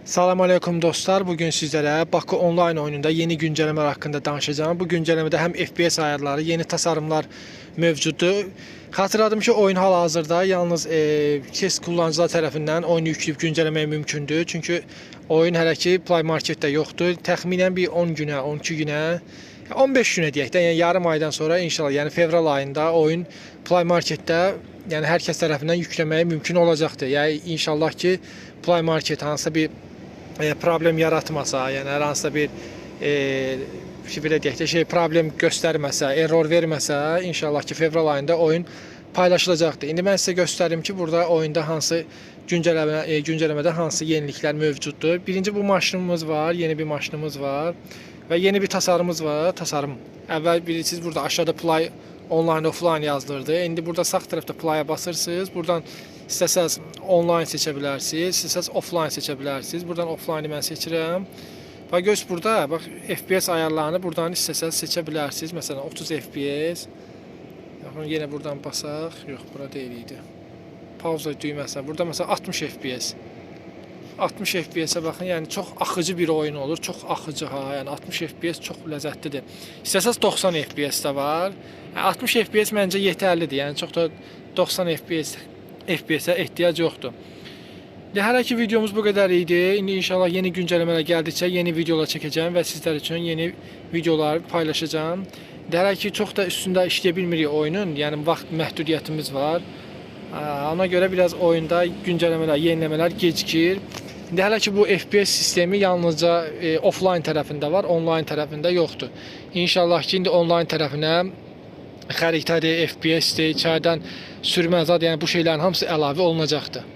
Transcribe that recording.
Salam aleykum dostlar. Bugün sizlere Bakı online oyununda yeni güncellemeler hakkında danışacağım. Bu güncellemede hem FPS ayarları, yeni tasarımlar mövcuddur. Xatırladım ki oyun hal-hazırda yalnız kes kullanıcılar tərəfindən oyunu yükləyib güncelləmək mümkündür. Çünki oyun hələ ki Play Marketdə yoxdur. Təxminən bir 10 günə, 12 günə, 15 günə deyək də, yəni yarım aydan sonra inşallah, yəni fevral ayında oyun Play Marketdə, yəni hər kəs tərəfindən yükləməyə mümkün olacaqdır. Yəni inşallah ki Play Market hansısa bir problem yaratmasa, yəni hər hansısa bir belə deyək də problem göstərməsə, error verməsə, inşallah ki fevral ayında oyun paylaşılacaqdır. İndi mən sizə göstərim ki, burada oyunda hansı güncəlləmədə hansı yeniliklər mövcuddur. Birinci bu maşınımız var, yeni bir maşınımız var və yeni bir tasarımımız var. Tasarım. Əvvəl bilirsiniz burada aşağıda Play online offline yazılırdı. İndi burada sağ tərəfdə Play'a basırsınız. Buradan İstəsəz online seçə bilərsiniz, istəsəz offline seçə bilərsiniz. Buradan offline-ı mən seçirəm. Və göz burada, bax FPS ayarlarını buradan istəsəz seçə bilərsiniz. Məsələn 30 FPS. Yaxın yenə buradan basaq. Yox, bura deyil idi. Pauza düyməsinə. Burada məsələn 60 FPS. 60 FPS-ə baxın, yəni çox axıcı bir oyun olur. Çox axıcı ha, yəni 60 FPS çox ləzzətlidir. İstəsəz 90 FPS də var. Yəni 60 FPS məncə yetərlidir. Yəni çox da 90 FPS-ə ehtiyac yoxdur. Hələ ki videomuz bu qədər idi. İndi inşallah yeni güncəlləmələr gəldikcə yeni videolar çəkəcəm və sizlər üçün yeni videolar paylaşacağım. Hələ ki çox da üstündə işləyə bilmirik oyunun, yəni vaxt məhdudiyyətimiz var. Ona görə biraz oyunda güncəlləmələr, yeniləmələr gecikir. İndi hələ ki bu FPS sistemi yalnızca offline tərəfində var, online tərəfində yoxdur. İnşallah ki indi online tərəfinə xəritədir, FPS-dir, içərdən sürmə zad, yəni bu şeylərin hamısı əlavə olunacaqdır.